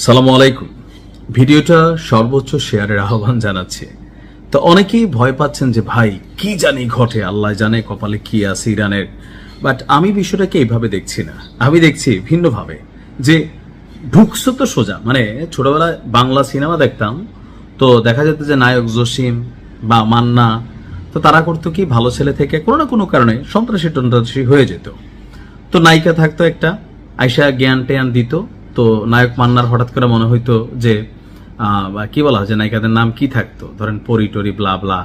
সালামু আলাইকুম। ভিডিওটা সর্বোচ্চ শেয়ারের আহ্বান জানাচ্ছি। তো অনেকেই ভয় পাচ্ছেন যে ভাই কি জানি ঘটে, আল্লাহ জানে কপালে কি আছে ইরানের। বাট আমি বিষয়টাকে এইভাবে দেখছি না, আমি দেখছি ভিন্নভাবে। যে ঢুকছো তো সোজা, মানে ছোটবেলায় বাংলা সিনেমা দেখতাম, তো দেখা যেত যে নায়ক জসিম বা মান্না, তো তারা করতো কি ভালো ছেলে থেকে কোনো না কোনো কারণে সন্ত্রাসী হয়ে যেত। তো নায়িকা থাকতো একটা, আয়শা জ্ঞান টেয়ান দিত। তো নায়ক মান্নার হঠাৎ করে মনে হইতো যে কি বলা হয়, যে নায়িকাদের নাম কি থাকতো, ধরেন পরি টরি ব্লা ব্লা,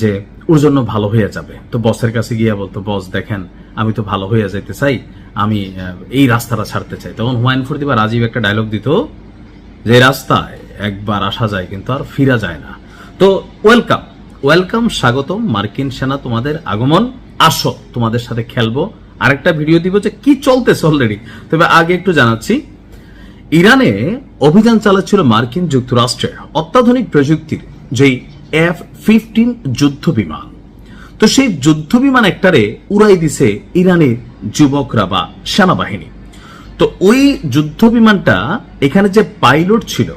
যে ওর জন্য ভালো হয়ে যাবে। তো বসের কাছে গিয়ে বলতো, বস দেখেন আমি তো ভালো হয়ে যেতে চাই, আমি এই রাস্তাটা ছাড়তে চাই। তখন হুমায়ুন ফরিদি বা রাজীব একটা ডায়লগ দিত, যে রাস্তায় একবার আসা যায় কিন্তু আর ফিরা যায় না। তো ওয়েলকাম ওয়েলকাম, স্বাগতম মার্কিন সেনা, তোমাদের আগমন, আসো তোমাদের সাথে খেলবো। আরেকটা ভিডিও দিব যে কি চলতেছে অলরেডি। তবে আগে একটু জানাচ্ছি, ইরানে অভিযান চালাচ্ছিল মার্কিন যুক্তরাষ্ট্রের অত্যাধুনিক প্রযুক্তির যেই F-15 যুদ্ধ বিমান। তো সেই যুদ্ধ বিমান একটারে উড়াই দিছে ইরানের যুবকরা বা সেনাবাহিনী। তো ওই যুদ্ধ বিমানটা, এখানে যে পাইলট ছিল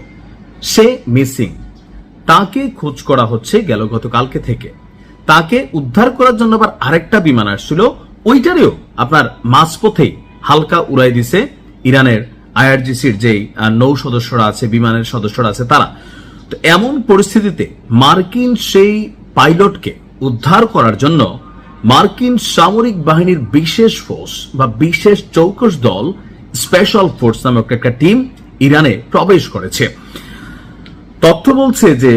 সে মিসিং, তাকে খোঁজ করা হচ্ছে গেল গতকালকে থেকে। তাকে উদ্ধার করার জন্য আবার আরেকটা বিমান আসছিল, ওইটারেও আপনার মাঝপথেই হালকা উড়াই দিছে ইরানের আইআরজিসির যেই নৌ সদস্যরা আছে, বিমানের সদস্যরা আছে তারা। তো এমন পরিস্থিতিতে মার্কিন সেই পাইলটকে উদ্ধার করার জন্য মার্কিন সামরিক বাহিনীর বিশেষ ফোর্স বা বিশেষ চৌকস দল, স্পেশাল ফোর্স নামক একটা টিম ইরানে প্রবেশ করেছে। তথ্য বলছে যে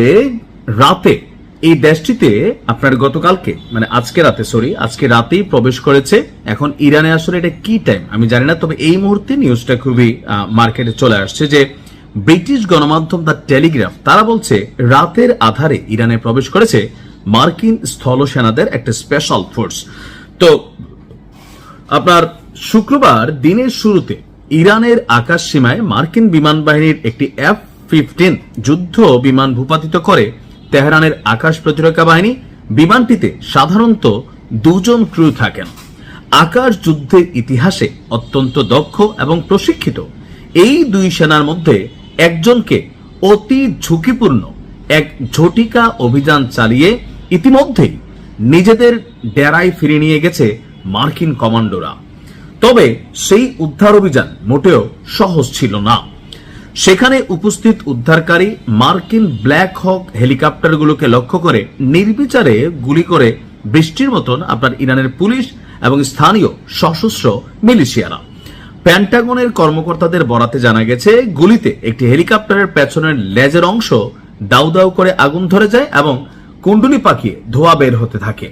রাতে এই দেশটিতে আপনার গতকালকে, মানে আজকে রাতেই প্রবেশ করেছে। এখন ইরানে আসলে এটা কি টাইম আমি জানি না, তবে এই মুহূর্তে নিউজটা খুবই মার্কেটে চলে আসছে যে ব্রিটিশ গণমাধ্যম দ্য টেলিগ্রাফ, তারা বলছে রাতের আধারে ইরানে প্রবেশ করেছে মার্কিন স্থল সেনাদের একটা স্পেশাল ফোর্স। তো আপনার শুক্রবার দিনের শুরুতে ইরানের আকাশ সীমায় মার্কিন বিমান বাহিনীর একটি F-15 যুদ্ধ বিমান ভূপাতিত করে তেহরানের আকাশ প্রতিরক্ষা বাহিনী। বিমানটিতে সাধারণত 2 জন ক্রু থাকেন। আকাশ যুদ্ধের ইতিহাসে অত্যন্ত দক্ষ এবং প্রশিক্ষিত এই 2 সেনার মধ্যে একজনকে অতি ঝুঁকিপূর্ণ এক ঝটিকা অভিযান চালিয়ে ইতিমধ্যেই নিজেদের ডেরায় ফিরে নিয়ে গেছে মার্কিন কমান্ডোরা। তবে সেই উদ্ধার অভিযান মোটেও সহজ ছিল না। সেখানে উপস্থিত উদ্ধারকারী মার্কিন ব্ল্যাক হক হেলিকপ্টারগুলোকে লক্ষ্য করে নির্বিচারে গুলি করে বৃষ্টির মতন আপনার ইরানের পুলিশ এবং স্থানীয় সশস্ত্র মিলিশিয়ারা। প্যান্টাগনের কর্মকর্তাদের বরাতে জানা গেছে, গুলিতে একটি হেলিকপ্টারের পেছনের লেজের অংশ দাউ দাউ করে আগুন ধরে যায় এবং কুণ্ডুলি পাকিয়ে ধোঁয়া বের হতে থাকে।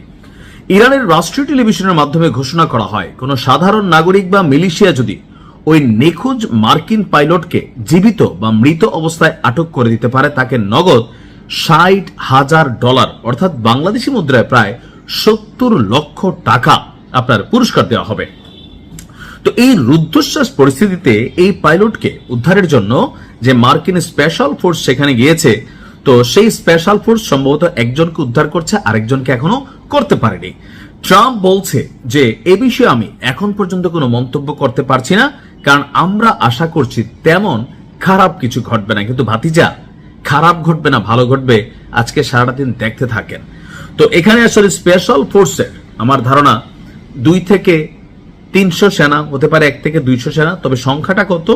ইরানের রাষ্ট্রীয় টেলিভিশনের মাধ্যমে ঘোষণা করা হয়, কোন সাধারণ নাগরিক বা মিলিশিয়া যদি ওই নিখোঁজ মার্কিন পাইলটকে জীবিত বা মৃত অবস্থায় আটক করে দিতে পারে, তাকে নগদ $60,000 অর্থাৎ বাংলাদেশি মুদ্রায় প্রায় 70 লক্ষ টাকা আপনার পুরস্কার দেওয়া হবে। তো এই রুদ্ধশ্বাস পরিস্থিতিতে এই পাইলটকে উদ্ধারের জন্য যে মার্কিন স্পেশাল ফোর্স সেখানে গিয়েছে, তো সেই স্পেশাল ফোর্স সম্ভবত একজনকে উদ্ধার করছে, আরেকজনকে এখনো করতে পারেনি। ট্রাম্প বলছে যে এ বিষয়ে আমি এখন পর্যন্ত কোনো মন্তব্য করতে পারছি না, কারণ আমরা আশা করছি তেমন খারাপ কিছু ঘটবে না। কিন্তু ভাতিজা, খারাপ ঘটবে না ভালো ঘটবে, আজকে সারাটা দিন দেখতে থাকেন। তো এখানে আসলে স্পেশাল ফোর্সের আমার ধারণা 2 থেকে 300 সেনা হতে পারে, 1 থেকে 200 সেনা, তবে সংখ্যাটা কত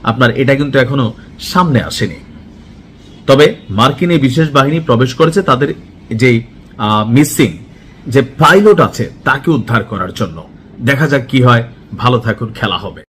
আপনার এটা কিন্তু এখনো সামনে আসেনি। তবে মার্কিন এই বিশেষ বাহিনী প্রবেশ করেছে তাদের যে মিসিং যে পাইলট আছে তাকে উদ্ধার করার জন্য। দেখা যাক কি হয়, ভালো থাকুন, খেলা হবে।